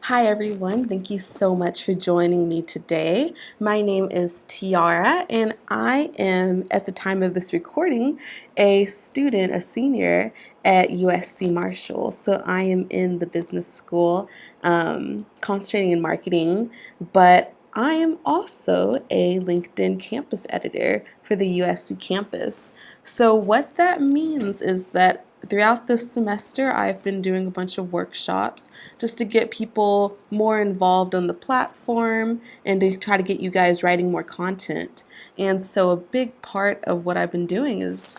Hi everyone, thank you so much for joining me today. My name is Tiara, and I am, at the time of this recording, a student, a senior at USC Marshall. So I am in the business school, concentrating in marketing, but I am also a LinkedIn campus editor for the USC campus. So what that means is that throughout this semester, I've been doing a bunch of workshops just to get people more involved on the platform and to try to get you guys writing more content. And so a big part of what I've been doing is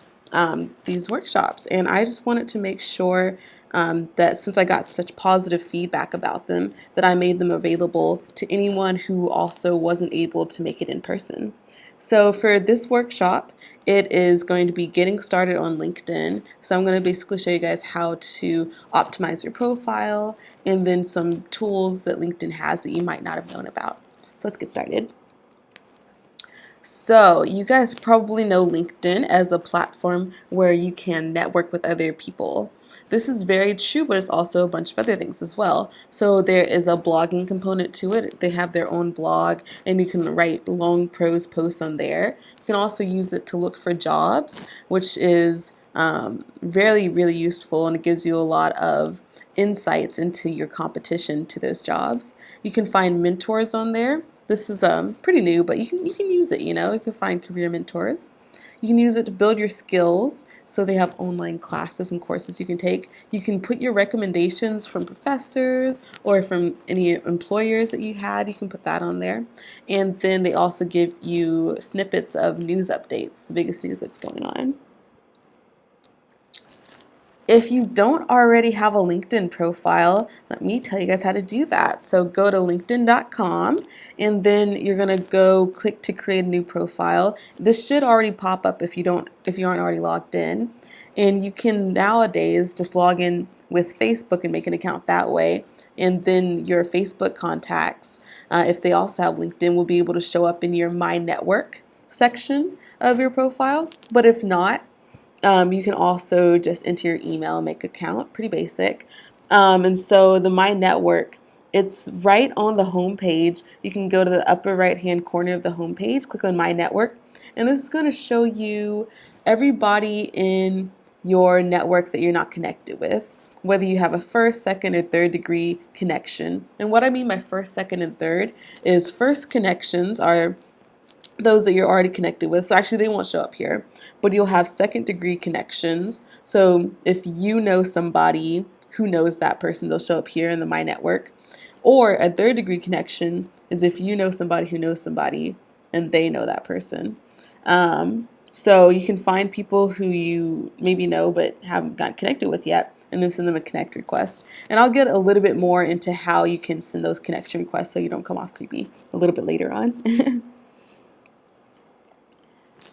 these workshops. And I just wanted to make sure that since I got such positive feedback about them, that I made them available to anyone who also wasn't able to make it in person. So for this workshop, it is going to be getting started on LinkedIn. So I'm going to basically show you guys how to optimize your profile and then some tools that LinkedIn has that you might not have known about. So let's get started. So you guys probably know LinkedIn as a platform where you can network with other people. This is very true, but it's also a bunch of other things as well. So there is a blogging component to it. They have their own blog, and you can write long prose posts on there. You can also use it to look for jobs, which is really useful, and it gives you a lot of insights into your competition to those jobs. You can find mentors on there. This is pretty new, but you can use it. You can find career mentors. You can use it to build your skills. So they have online classes and courses you can take. You can put your recommendations from professors or from any employers that you had. You can put that on there. And then they also give you snippets of news updates, the biggest news that's going on. If you don't already have a LinkedIn profile, let me tell you guys how to do that. So go to linkedin.com and then you're going to go click to create a new profile. This should already pop up if you aren't already logged in. And you can nowadays just log in with Facebook and make an account that way. And then your Facebook contacts, if they also have LinkedIn, will be able to show up in your My Network section of your profile. But if not, you can also just enter your email, make an account, pretty basic. And so the My Network, it's right on the home page. You can go to the upper right hand corner of the home page, click on My Network, and this is going to show you everybody in your network that you're not connected with, whether you have a first, second, or third degree connection. And what I mean by first, second, and third is first connections are those that you're already connected with. So actually they won't show up here, but you'll have second degree connections. So if you know somebody who knows that person, they'll show up here in the My Network. Or a third degree connection is if you know somebody who knows somebody and they know that person. So you can find people who you maybe know but haven't gotten connected with yet, and then send them a connect request. And I'll get a little bit more into how you can send those connection requests so you don't come off creepy a little bit later on.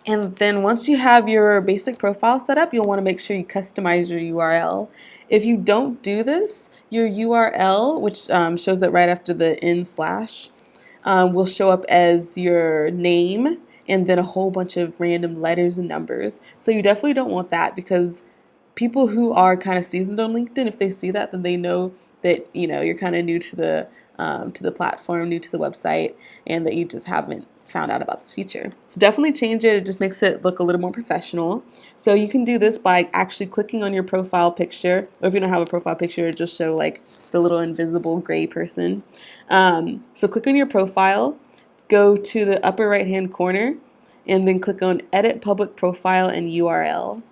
And then once you have your basic profile set up, you'll want to make sure you customize your URL. If you don't do this, your URL, which shows up right after the n slash, will show up as your name and then a whole bunch of random letters and numbers. So you definitely don't want that, because people who are kind of seasoned on LinkedIn, if they see that, then they know that you're kind of new to the platform, new to the website, and that you just haven't found out about this feature. So definitely change it. It just makes it look a little more professional. So you can do this by actually clicking on your profile picture, or if you don't have a profile picture, just show like the little invisible gray person. So click on your profile, go to the upper right hand corner, and then click on Edit Public Profile and URL.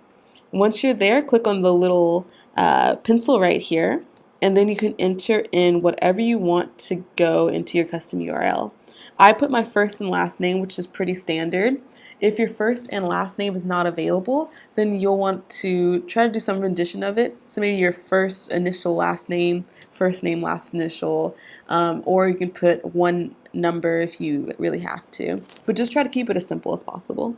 Once you're there, click on the little pencil right here, and then you can enter in whatever you want to go into your custom URL. I put my first and last name, which is pretty standard. If your first and last name is not available, then you'll want to try to do some rendition of it. So maybe your first initial, last name, first name, last initial, or you can put one number if you really have to. But just try to keep it as simple as possible.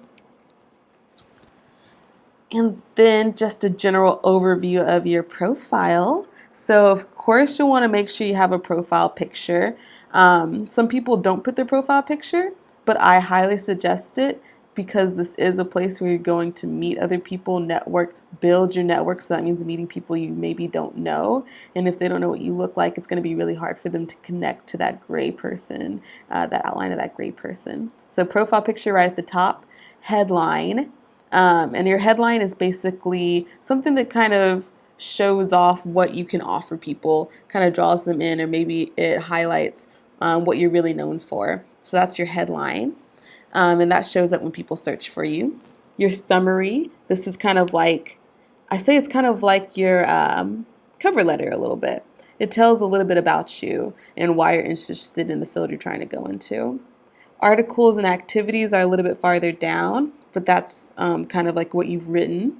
And then just a general overview of your profile. So of course you'll want to make sure you have a profile picture. Some people don't put their profile picture, but I highly suggest it. because this is a place where you're going to meet other people, network, build your network. So that means meeting people you maybe don't know. And if they don't know what you look like, it's going to be really hard for them to connect to that gray person, that outline of that gray person. So profile picture right at the top, headline. And your headline is basically something that kind of shows off what you can offer people, kind of draws them in, or maybe it highlights what you're really known for. So that's your headline. And that shows up when people search for you. Your summary, this is kind of like, I say it's kind of like your cover letter a little bit. It tells a little bit about you and why you're interested in the field you're trying to go into. Articles and activities are a little bit farther down, but that's kind of like what you've written.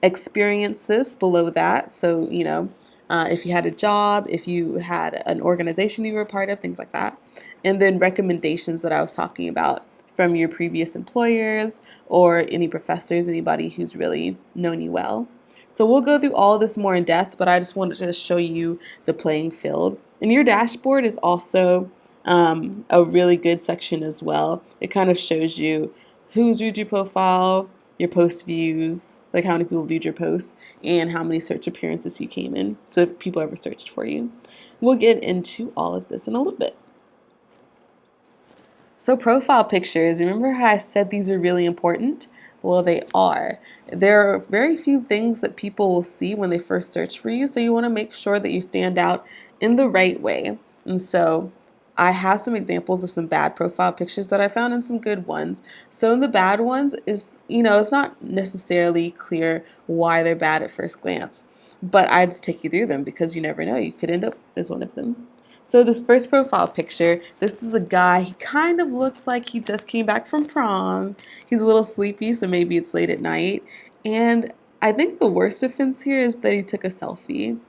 Experiences below that, so if you had a job, if you had an organization you were a part of, things like that. And then recommendations that I was talking about from your previous employers or any professors, anybody who's really known you well. So we'll go through all of this more in depth, but I just wanted to show you the playing field. And your dashboard is also a really good section as well. It kind of shows you who's viewed your profile, your post views, like how many people viewed your posts, and how many search appearances you came in. So if people ever searched for you. We'll get into all of this in a little bit. So profile pictures, remember how I said these are really important? Well, they are. There are very few things that people will see when they first search for you, so you want to make sure that you stand out in the right way. And so I have some examples of some bad profile pictures that I found and some good ones. So in the bad ones is, it's not necessarily clear why they're bad at first glance, but I just take you through them because you never know, you could end up as one of them. So this first profile picture, this is a guy, he kind of looks like he just came back from prom. He's a little sleepy, so maybe it's late at night. And I think the worst offense here is that he took a selfie.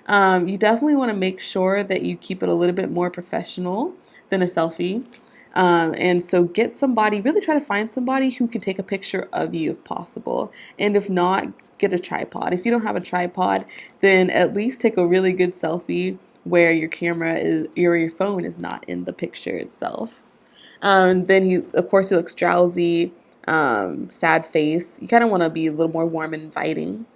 You definitely want to make sure that you keep it a little bit more professional than a selfie. And so really try to find somebody who can take a picture of you if possible. And if not, get a tripod. If you don't have a tripod, then at least take a really good selfie where your your phone is not in the picture itself. Then he looks drowsy, sad face. You kind of want to be a little more warm and inviting.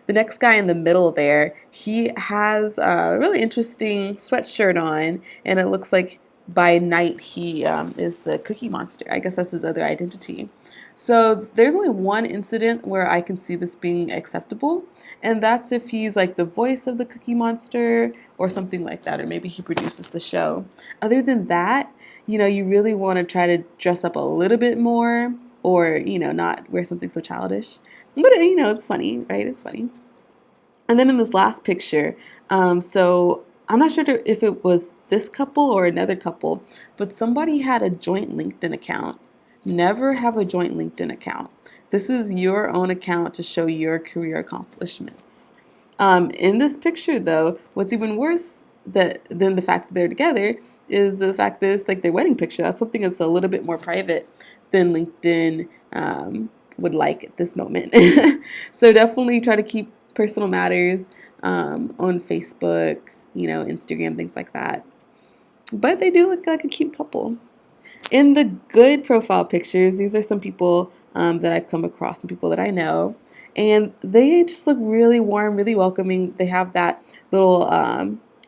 The next guy in the middle there, he has a really interesting sweatshirt on, and it looks like by night he is the Cookie Monster. I guess that's his other identity. So there's only one incident where I can see this being acceptable, and that's if he's like the voice of the Cookie Monster or something like that, or maybe he produces the show. Other than that, you really want to try to dress up a little bit more, or not wear something so childish. But it's funny, right? It's funny. And then in this last picture, so I'm not sure if it was this couple or another couple, but somebody had a joint LinkedIn account. Never have a joint LinkedIn account. This is your own account to show your career accomplishments. In this picture, though, what's even worse than the fact that they're together is the fact that it's like their wedding picture. That's something that's a little bit more private than LinkedIn would like at this moment. So definitely try to keep personal matters on Facebook, Instagram, things like that. But they do look like a cute couple. In the good profile pictures, these are some people that I've come across, some people that I know, and they just look really warm, really welcoming. They have that little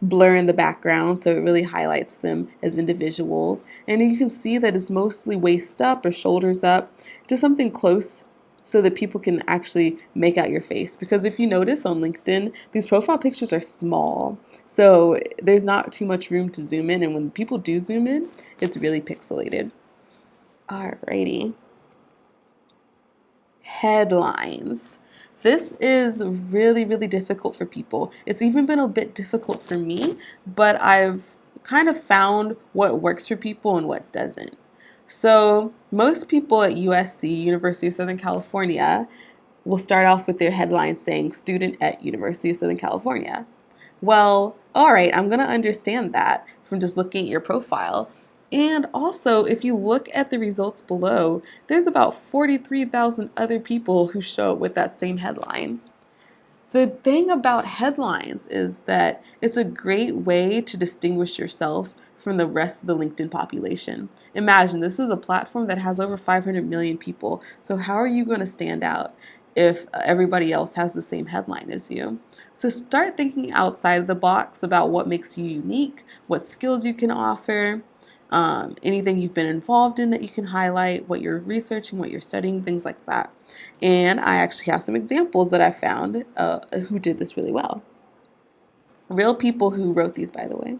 blur in the background, so it really highlights them as individuals. And you can see that it's mostly waist up or shoulders up, just something close so that people can actually make out your face. Because if you notice on LinkedIn, these profile pictures are small, so there's not too much room to zoom in, and when people do zoom in, it's really pixelated. Alrighty. Headlines. This is really, really difficult for people. It's even been a bit difficult for me, but I've kind of found what works for people and what doesn't. So most people at USC, University of Southern California, will start off with their headline saying student at University of Southern California. Well, all right, I'm going to understand that from just looking at your profile. And also, if you look at the results below, there's about 43,000 other people who show up with that same headline. The thing about headlines is that it's a great way to distinguish yourself from the rest of the LinkedIn population. Imagine this is a platform that has over 500 million people. So how are you going to stand out if everybody else has the same headline as you? So start thinking outside of the box about what makes you unique, what skills you can offer, anything you've been involved in that you can highlight, what you're researching, what you're studying, things like that. And I actually have some examples that I found who did this really well. Real people who wrote these, by the way.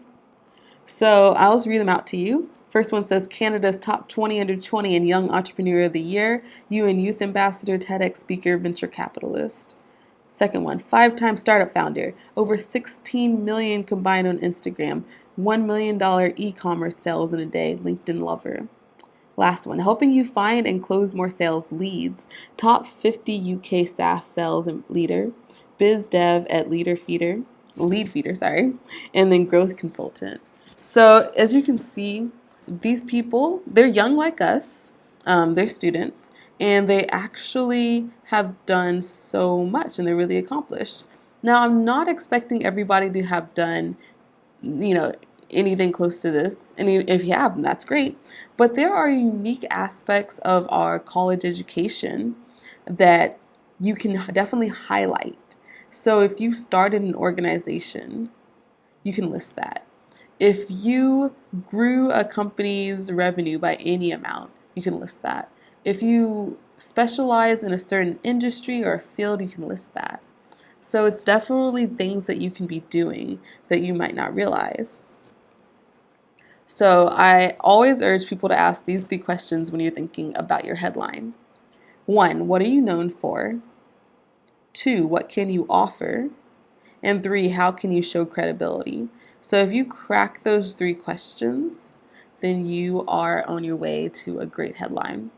So I'll just read them out to you. First one says Canada's top 20 under 20 and Young Entrepreneur of the Year, UN Youth Ambassador, TEDx speaker, venture capitalist. Second one, 5-time startup founder, over 16 million combined on Instagram, $1 million e-commerce sales in a day, LinkedIn lover. Last one, helping you find and close more sales leads, top 50 UK SaaS sales leader, biz dev at Lead Feeder, and then growth consultant. So as you can see, these people, they're young like us, they're students, and they actually have done so much and they're really accomplished. Now, I'm not expecting everybody to have done, anything close to this. And if you have, that's great. But there are unique aspects of our college education that you can definitely highlight. So if you started an organization, you can list that. If you grew a company's revenue by any amount, you can list that. If you specialize in a certain industry or field, you can list that. So it's definitely things that you can be doing that you might not realize. So I always urge people to ask these 3 questions when you're thinking about your headline. 1, what are you known for? 2, what can you offer? And 3, how can you show credibility? So if you crack those 3 questions, then you are on your way to a great headline.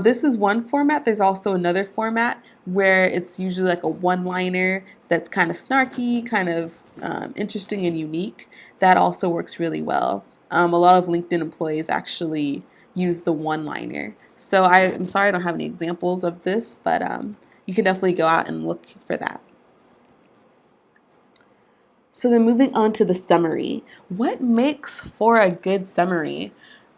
This is one format. There's also another format where it's usually like a one-liner that's kind of snarky, kind of interesting and unique. That also works really well. A lot of LinkedIn employees actually use the one-liner. So I'm sorry I don't have any examples of this, but you can definitely go out and look for that. So then moving on to the summary. What makes for a good summary?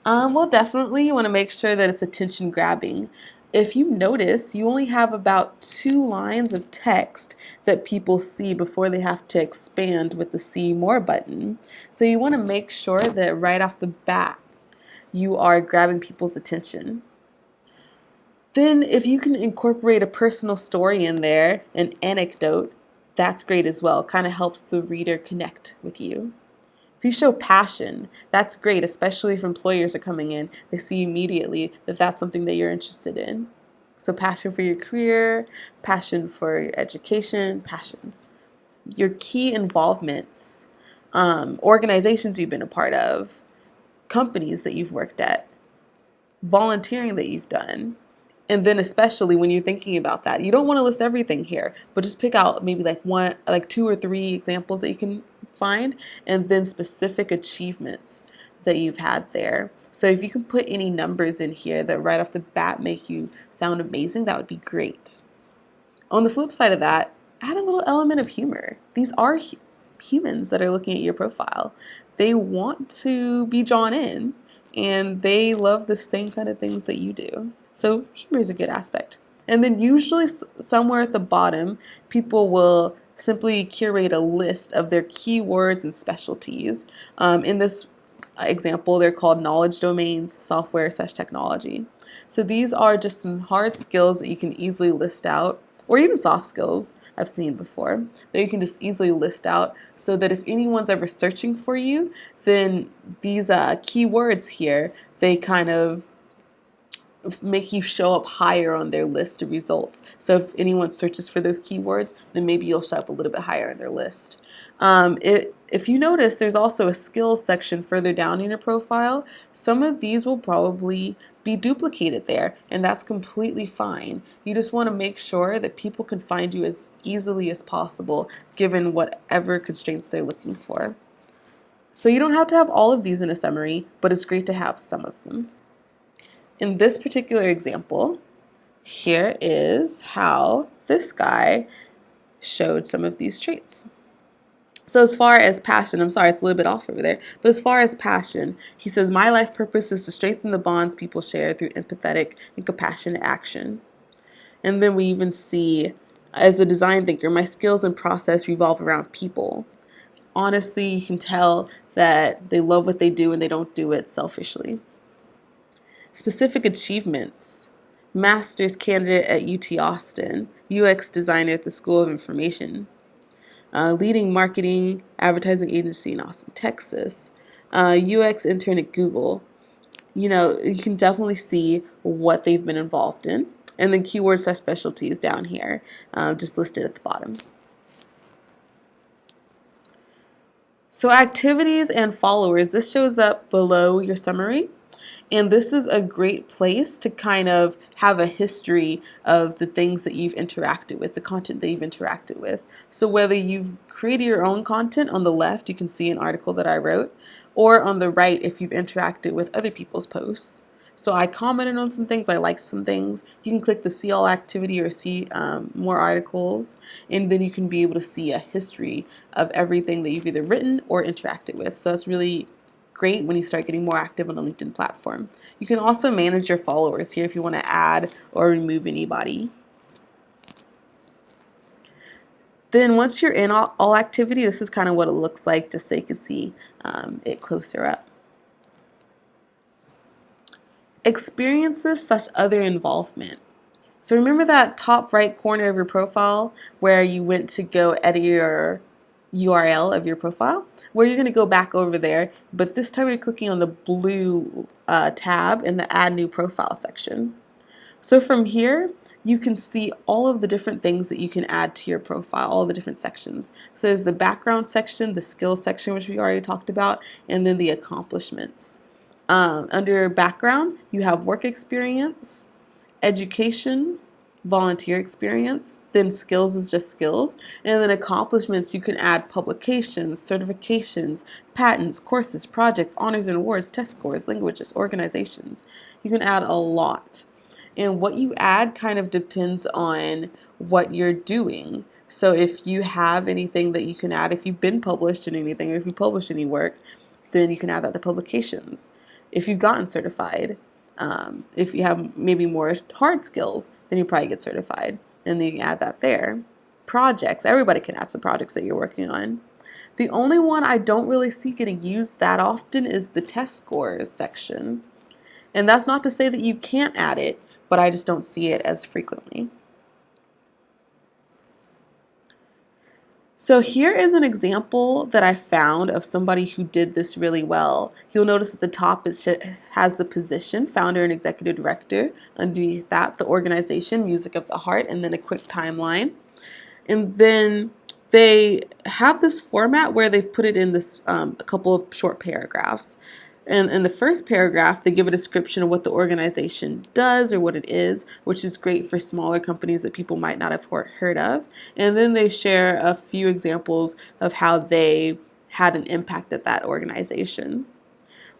Well, definitely you want to make sure that it's attention grabbing. If you notice, you only have about 2 lines of text that people see before they have to expand with the See More button. So you want to make sure that right off the bat, you are grabbing people's attention. Then if you can incorporate a personal story in there, an anecdote, that's great as well. Kind of helps the reader connect with you. If you show passion, that's great, especially if employers are coming in. They see immediately that that's something that you're interested in. So passion for your career, passion for your education, passion. Your key involvements, organizations you've been a part of, companies that you've worked at, volunteering that you've done. And then especially when you're thinking about that, you don't want to list everything here, but just pick out maybe like 2 or 3 examples that you can find, and then specific achievements that you've had there. So if you can put any numbers in here that right off the bat make you sound amazing, that would be great. On the flip side of that, add a little element of humor. These are humans that are looking at your profile. They want to be drawn in, and they love the same kind of things that you do. So humor is a good aspect. And then usually somewhere at the bottom, people will simply curate a list of their keywords and specialties. In this example, they're called knowledge domains, software/technology. So these are just some hard skills that you can easily list out, or even soft skills I've seen before, that you can just easily list out so that if anyone's ever searching for you, then these keywords here, they kind of make you show up higher on their list of results. So if anyone searches for those keywords, then maybe you'll show up a little bit higher on their list. If you notice, there's also a skills section further down in your profile. Some of these will probably be duplicated there, and that's completely fine. You just want to make sure that people can find you as easily as possible, given whatever constraints they're looking for. So you don't have to have all of these in a summary, but it's great to have some of them. In this particular example, here is how this guy showed some of these traits. So as far as passion, I'm sorry, it's a little bit off over there, but as far as passion, he says, my life purpose is to strengthen the bonds people share through empathetic and compassionate action. And then we even see, as a design thinker, my skills and process revolve around people. Honestly, you can tell that they love what they do and they don't do it selfishly. Specific achievements. Master's candidate at UT Austin, UX designer at the School of Information, leading marketing advertising agency in Austin, Texas, UX intern at Google. You know, you can definitely see what they've been involved in. And then keywords / specialties down here, just listed at the bottom. So activities and followers, this shows up below your summary. And this is a great place to kind of have a history of the things that you've interacted with, the content that you've interacted with. So whether you've created your own content, on the left, you can see an article that I wrote, or on the right, if you've interacted with other people's posts. So I commented on some things, I liked some things. You can click the see all activity or see more articles, and then you can be able to see a history of everything that you've either written or interacted with. So it's really great when you start getting more active on the LinkedIn platform. You can also manage your followers here if you want to add or remove anybody. Then once you're in all activity, this is kind of what it looks like, just so you can see it closer up. Experiences / other involvement. So remember that top right corner of your profile where you went to go edit your URL of your profile? Where you're going to go back over there, but this time you're clicking on the blue tab in the Add New Profile section. So from here, you can see all of the different things that you can add to your profile, all the different sections. So there's the background section, the skills section, which we already talked about, and then the accomplishments. Under background, you have work experience, education, volunteer experience, then skills is just skills, and then accomplishments, you can add publications, certifications, patents, courses, projects, honors and awards, test scores, languages, organizations. You can add a lot. And what you add kind of depends on what you're doing. So if you have anything that you can add, if you've been published in anything, or if you publish any work, then you can add that to publications. If you've gotten certified, if you have maybe more hard skills, then you probably get certified, and then you can add that there. Projects, everybody can add some projects that you're working on. The only one I don't really see getting used that often is the test scores section. And that's not to say that you can't add it, but I just don't see it as frequently. So here is an example that I found of somebody who did this really well. You'll notice at the top it has the position, founder and executive director. Underneath that, the organization, Music of the Heart, and then a quick timeline. And then they have this format where they've put it in this a couple of short paragraphs. And in the first paragraph, they give a description of what the organization does or what it is, which is great for smaller companies that people might not have heard of. And then they share a few examples of how they had an impact at that organization.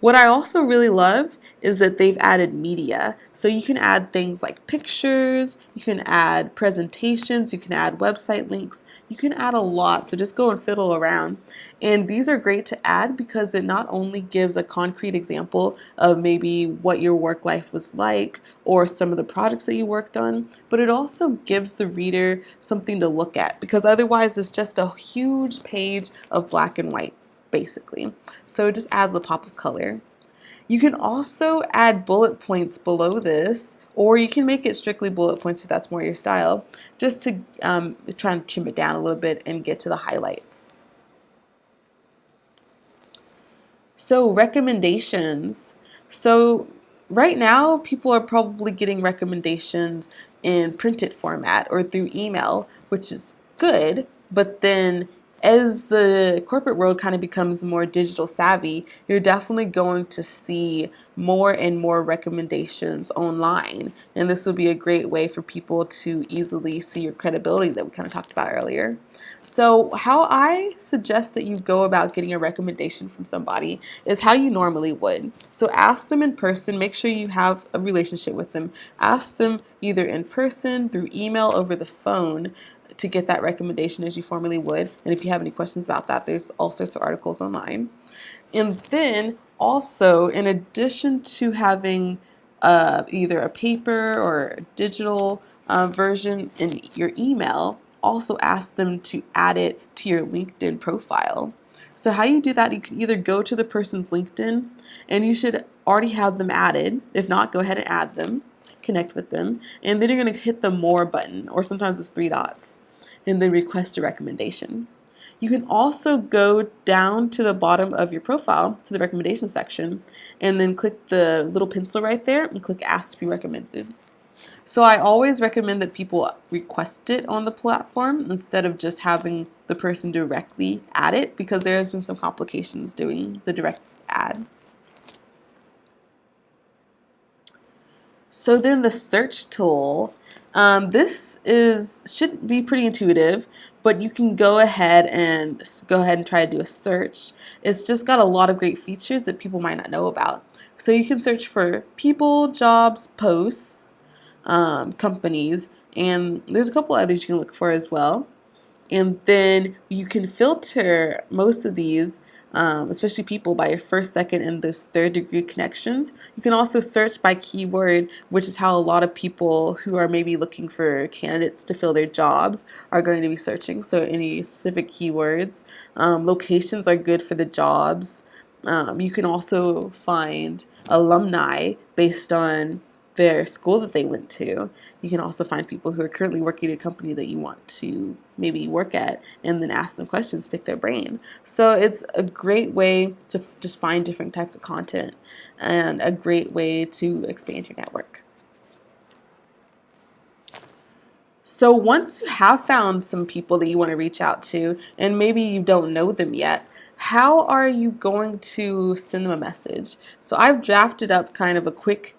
What I also really love is that they've added media. So you can add things like pictures, you can add presentations, you can add website links, you can add a lot. So just go and fiddle around. And these are great to add because it not only gives a concrete example of maybe what your work life was like or some of the projects that you worked on, but it also gives the reader something to look at, because otherwise it's just a huge page of black and white, basically. So it just adds a pop of color. You can also add bullet points below this, or you can make it strictly bullet points if that's more your style, just to try and trim it down a little bit and get to the highlights. So recommendations. So right now, people are probably getting recommendations in printed format or through email, which is good, but then as the corporate world kind of becomes more digital savvy, you're definitely going to see more and more recommendations online. And this would be a great way for people to easily see your credibility that we kind of talked about earlier. So how I suggest that you go about getting a recommendation from somebody is how you normally would. So ask them in person, make sure you have a relationship with them. Ask them either in person, through email, over the phone, to get that recommendation as you formally would. And if you have any questions about that, there's all sorts of articles online. And then also, in addition to having either a paper or a digital version in your email, also ask them to add it to your LinkedIn profile. So how you do that, you can either go to the person's LinkedIn, and you should already have them added. If not, go ahead and add them, connect with them, and then you're going to hit the More button, or sometimes it's three dots, and then request a recommendation. You can also go down to the bottom of your profile to the recommendation section and then click the little pencil right there and click Ask to be recommended. So I always recommend that people request it on the platform instead of just having the person directly add it, because there has been some complications doing the direct add. So then the search tool, this should be pretty intuitive, but you can go ahead and try to do a search. It's just got a lot of great features that people might not know about. So you can search for people, jobs, posts, companies, and there's a couple others you can look for as well. And then you can filter most of these, especially people, by your first, second, and those third degree connections. You can also search by keyword, which is how a lot of people who are maybe looking for candidates to fill their jobs are going to be searching. So any specific keywords. Locations are good for the jobs. You can also find alumni based on their school that they went to. You can also find people who are currently working at a company that you want to maybe work at, and then ask them questions, pick their brain. So it's a great way to just find different types of content, and a great way to expand your network. So once you have found some people that you want to reach out to, and maybe you don't know them yet, how are you going to send them a message? So I've drafted up kind of a quick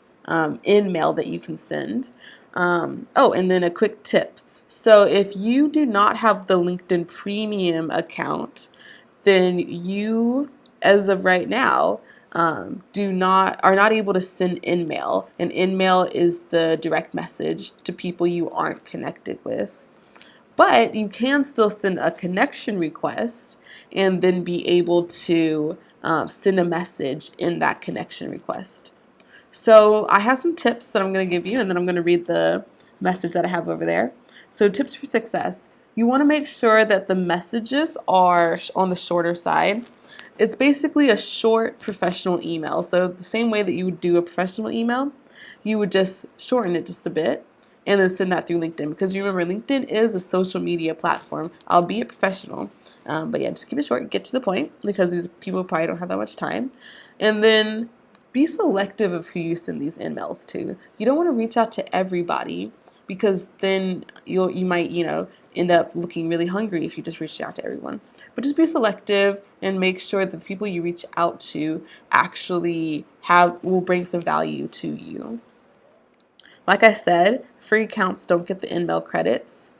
in-mail that you can send. And then a quick tip. So if you do not have the LinkedIn Premium account, then you, as of right now, are not able to send in-mail. And in-mail is the direct message to people you aren't connected with. But you can still send a connection request and then be able to send a message in that connection request. So I have some tips that I'm going to give you, and then I'm going to read the message that I have over there. So tips for success. You want to make sure that the messages are on the shorter side. It's basically a short professional email. So the same way that you would do a professional email, you would just shorten it just a bit and then send that through LinkedIn. Because remember, LinkedIn is a social media platform, albeit professional. But yeah, just keep it short, get to the point, because these people probably don't have that much time. And then be selective of who you send these emails to. You don't want to reach out to everybody, because then you might end up looking really hungry if you just reach out to everyone. But just be selective and make sure that the people you reach out to actually will bring some value to you. Like I said, free accounts don't get the in-mail credits,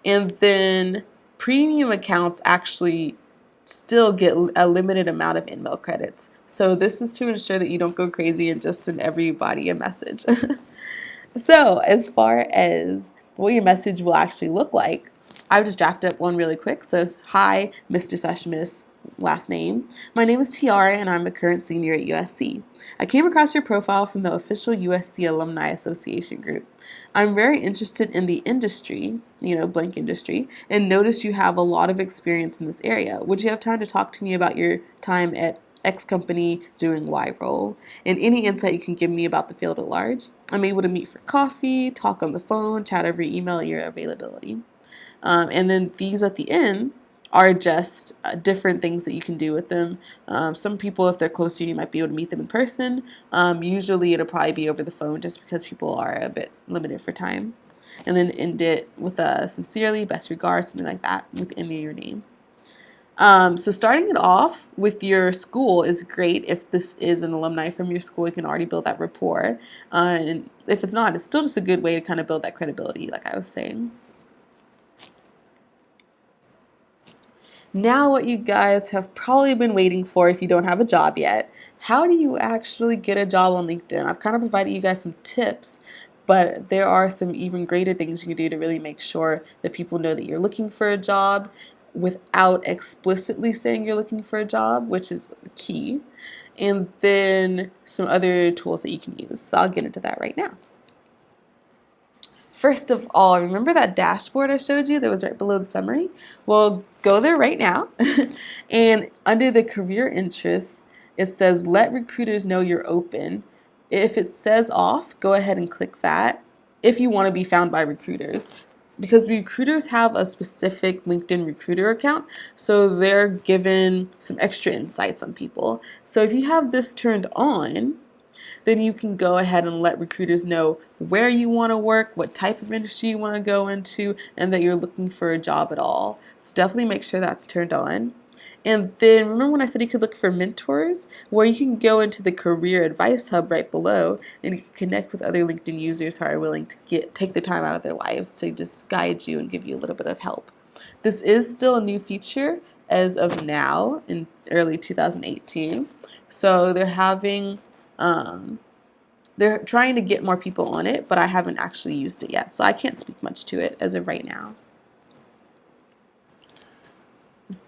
and then premium accounts actually still get a limited amount of in-mail credits. So this is to ensure that you don't go crazy and just send everybody a message. So as far as what your message will actually look like, I've just drafted up one really quick. So it's, hi, Mr. / Miss, last name. My name is Tiara, and I'm a current senior at USC. I came across your profile from the official USC Alumni Association group. I'm very interested in the industry, blank industry, and noticed you have a lot of experience in this area. Would you have time to talk to me about your time at X company doing Y role, and any insight you can give me about the field at large? I'm able to meet for coffee, talk on the phone, chat over email at your availability. And then these at the end are just different things that you can do with them. Some people, if they're close to you, you might be able to meet them in person. Usually it'll probably be over the phone, just because people are a bit limited for time. And then end it with a sincerely, best regards, something like that, with the end of your name. So starting it off with your school is great. If this is an alumni from your school, you can already build that rapport. And if it's not, it's still just a good way to kind of build that credibility, like I was saying. Now what you guys have probably been waiting for if you don't have a job yet. How do you actually get a job on LinkedIn? I've kind of provided you guys some tips, But there are some even greater things you can do to really make sure that people know that you're looking for a job without explicitly saying you're looking for a job, which is key. And then some other tools that you can use. So I'll get into that right now. First of all, remember that dashboard I showed you that was right below the summary? Well, go there right now. And under the career interests, it says let recruiters know you're open. If it says off, go ahead and click that if you want to be found by recruiters. Because recruiters have a specific LinkedIn recruiter account, so they're given some extra insights on people. So if you have this turned on, then you can go ahead and let recruiters know where you want to work, what type of industry you want to go into, and that you're looking for a job at all. So definitely make sure that's turned on. And then remember when I said you could look for mentors? Well, you can go into the career advice hub right below and you can connect with other LinkedIn users who are willing to take the time out of their lives to just guide you and give you a little bit of help. This is still a new feature as of now in early 2018. So they're trying to get more people on it, but I haven't actually used it yet, so I can't speak much to it as of right now.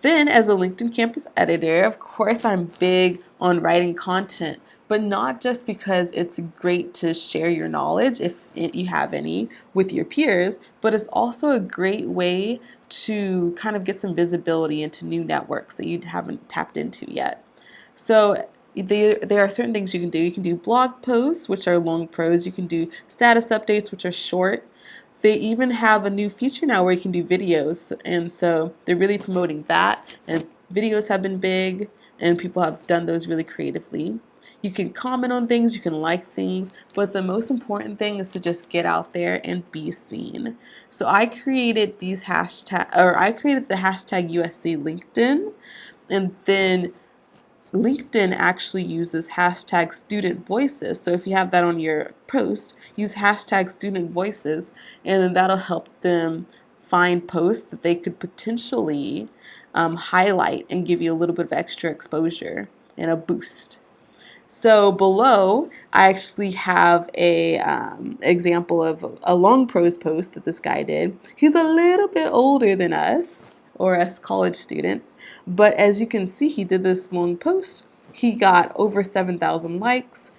Then, as a LinkedIn campus editor, of course, I'm big on writing content, but not just because it's great to share your knowledge, if you have any, with your peers, but it's also a great way to kind of get some visibility into new networks that you haven't tapped into yet. So there are certain things you can do. You can do blog posts, which are long prose. You can do status updates, which are short. They even have a new feature now where you can do videos, and so they're really promoting that. And videos have been big, and people have done those really creatively. You can comment on things, you can like things, but the most important thing is to just get out there and be seen. So I created the hashtag USC LinkedIn, and then LinkedIn actually uses hashtag student voices. So if you have that on your post, use hashtag student voices, and then that'll help them find posts that they could potentially highlight and give you a little bit of extra exposure and a boost. So below, I actually have a example of a long prose post that this guy did. He's a little bit older than us, or us college students, but as you can see, he did this long post. He got over 7,000 likes,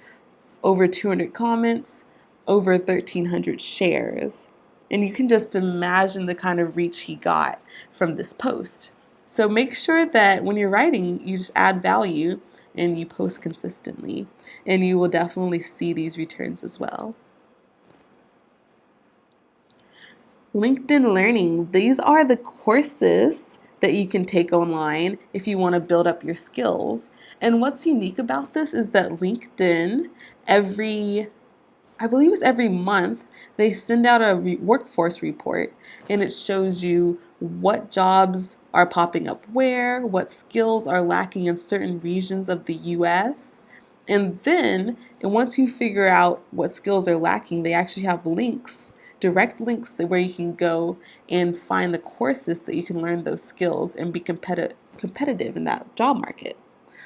over 200 comments, over 1,300 shares. And you can just imagine the kind of reach he got from this post. So make sure that when you're writing, you just add value and you post consistently, and you will definitely see these returns as well. LinkedIn Learning, these are the courses that you can take online if you want to build up your skills. And what's unique about this is that LinkedIn, I believe it's every month, they send out a workforce report, and it shows you what jobs are popping up where, what skills are lacking in certain regions of the US. And then, once you figure out what skills are lacking, they actually have links, direct links where you can go and find the courses that you can learn those skills and be competitive in that job market.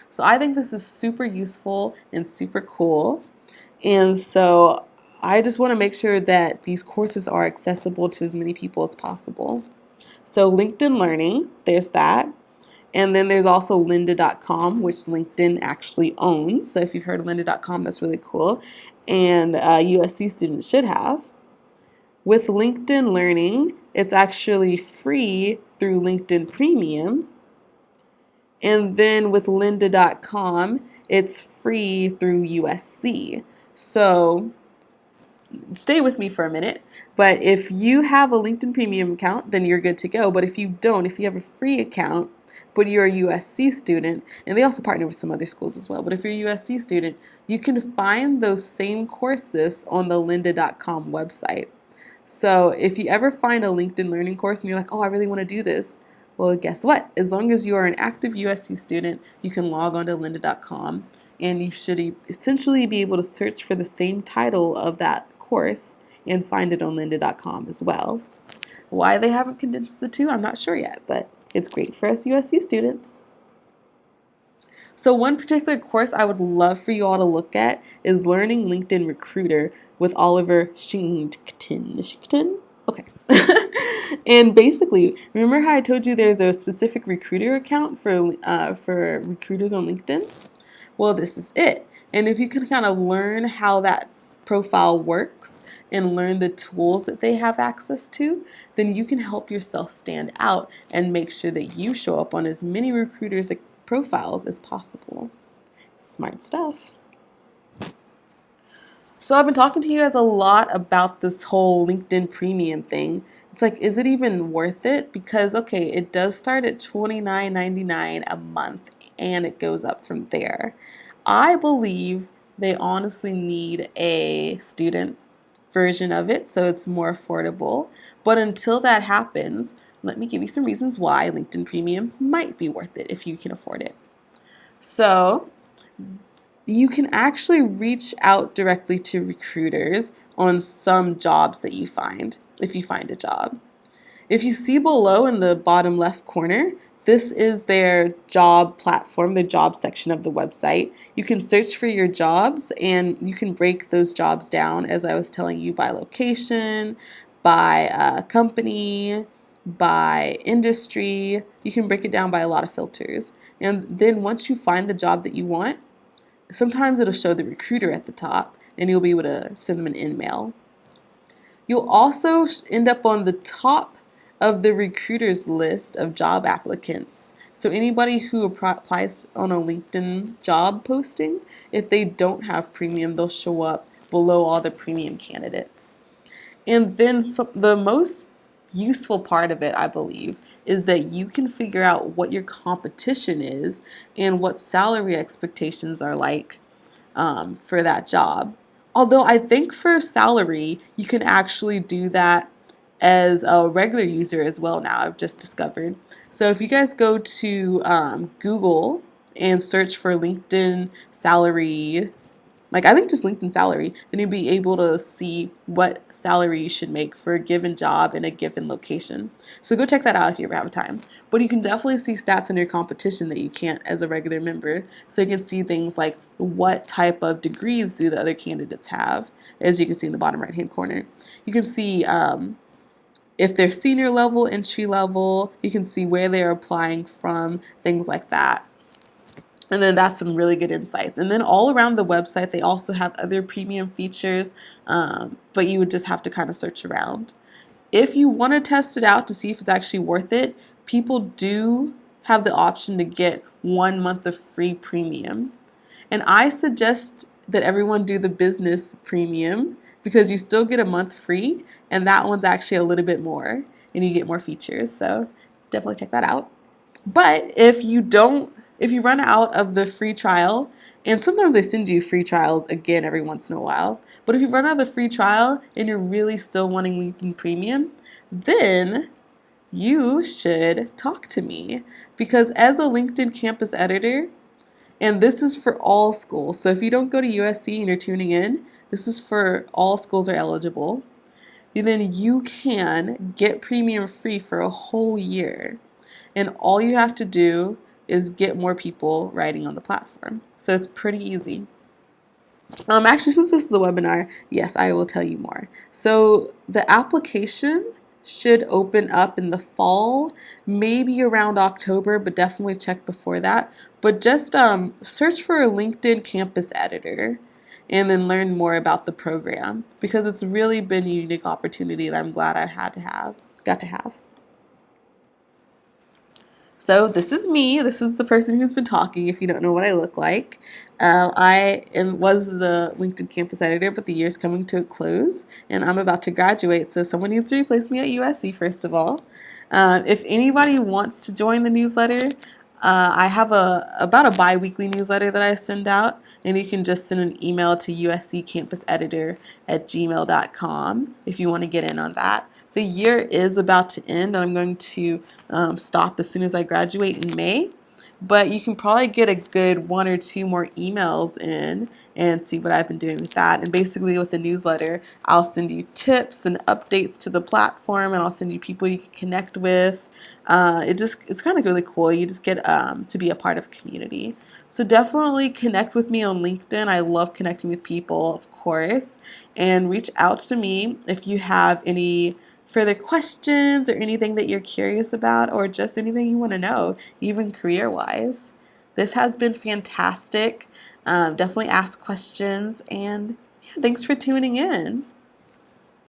So I think this is super useful and super cool. And so I just want to make sure that these courses are accessible to as many people as possible. So LinkedIn Learning, there's that. And then there's also lynda.com, which LinkedIn actually owns. So if you've heard of lynda.com, that's really cool. And USC students should have. With LinkedIn Learning, it's actually free through LinkedIn Premium. And then with lynda.com, it's free through USC. So stay with me for a minute, but if you have a LinkedIn Premium account, then you're good to go. But if you don't, if you have a free account, but you're a USC student, and they also partner with some other schools as well, but if you're a USC student, you can find those same courses on the lynda.com website. So if you ever find a LinkedIn Learning course and you're like, oh, I really want to do this, well, guess what? As long as you are an active USC student, you can log on to lynda.com, and you should essentially be able to search for the same title of that course and find it on lynda.com as well. Why they haven't condensed the two, I'm not sure yet, but it's great for us USC students. So one particular course I would love for you all to look at is Learning LinkedIn Recruiter with Oliver Shington. Okay. And basically, remember how I told you there's a specific recruiter account for recruiters on LinkedIn? Well, this is it. And if you can kind of learn how that profile works and learn the tools that they have access to, then you can help yourself stand out and make sure that you show up on as many recruiters' profiles as possible. Smart stuff. So I've been talking to you guys a lot about this whole LinkedIn Premium thing. It's like, is it even worth it? Because, okay, it does start at $29.99 a month and it goes up from there. I believe they honestly need a student version of it so it's more affordable. But until that happens, let me give you some reasons why LinkedIn Premium might be worth it if you can afford it. So you can actually reach out directly to recruiters on some jobs that you find, if you find a job. If you see below in the bottom left corner, this is their job platform, the job section of the website. You can search for your jobs and you can break those jobs down, as I was telling you, by location, by company, by industry. You can break it down by a lot of filters. And then once you find the job that you want, sometimes it'll show the recruiter at the top and you'll be able to send them an email. You'll also end up on the top of the recruiter's list of job applicants. So anybody who applies on a LinkedIn job posting, if they don't have premium, they'll show up below all the premium candidates. And then the most useful part of it, I believe, is that you can figure out what your competition is and what salary expectations are like for that job. Although I think for salary, you can actually do that as a regular user as well now, I've just discovered. So if you guys go to Google and search for LinkedIn salary, like I think just LinkedIn salary, then you'll be able to see what salary you should make for a given job in a given location. So go check that out if you ever have time. But you can definitely see stats in your competition that you can't as a regular member. So you can see things like what type of degrees do the other candidates have, as you can see in the bottom right hand corner. You can see if they're senior level, entry level, you can see where they're applying from, things like that. And then that's some really good insights. And then all around the website, they also have other premium features, but you would just have to kind of search around. If you want to test it out to see if it's actually worth it, people do have the option to get 1 month of free premium. And I suggest that everyone do the business premium because you still get a month free, and that one's actually a little bit more, and you get more features. So definitely check that out. But if you run out of the free trial, and sometimes they send you free trials again every once in a while, but if you run out of the free trial and you're really still wanting LinkedIn Premium, then you should talk to me because as a LinkedIn campus editor, and this is for all schools, so if you don't go to USC and you're tuning in, this is for all schools are eligible, then you can get premium free for a whole year. And all you have to do is get more people writing on the platform. So it's pretty easy. Actually, since this is a webinar, yes, I will tell you more. So the application should open up in the fall, maybe around October, but definitely check before that. But just search for a LinkedIn campus editor and then learn more about the program because it's really been a unique opportunity that I'm glad I got to have. So this is me. This is the person who's been talking, if you don't know what I look like. I was the LinkedIn campus editor, but the year's coming to a close, and I'm about to graduate, so someone needs to replace me at USC, first of all. If anybody wants to join the newsletter, I have about a bi-weekly newsletter that I send out, and you can just send an email to usccampuseditors@gmail.com if you want to get in on that. The year is about to end, and I'm going to stop as soon as I graduate in May. but you can probably get a good 1 or 2 more emails in and see what I've been doing with that. And basically with the newsletter, I'll send you tips and updates to the platform, and I'll send you people you can connect with. It's kind of really cool. You just get to be a part of a community. So definitely connect with me on LinkedIn. I love connecting with people, of course, and reach out to me if you have any further questions or anything that you're curious about, or just anything you want to know, even career-wise. This has been fantastic. Definitely ask questions, and yeah, thanks for tuning in.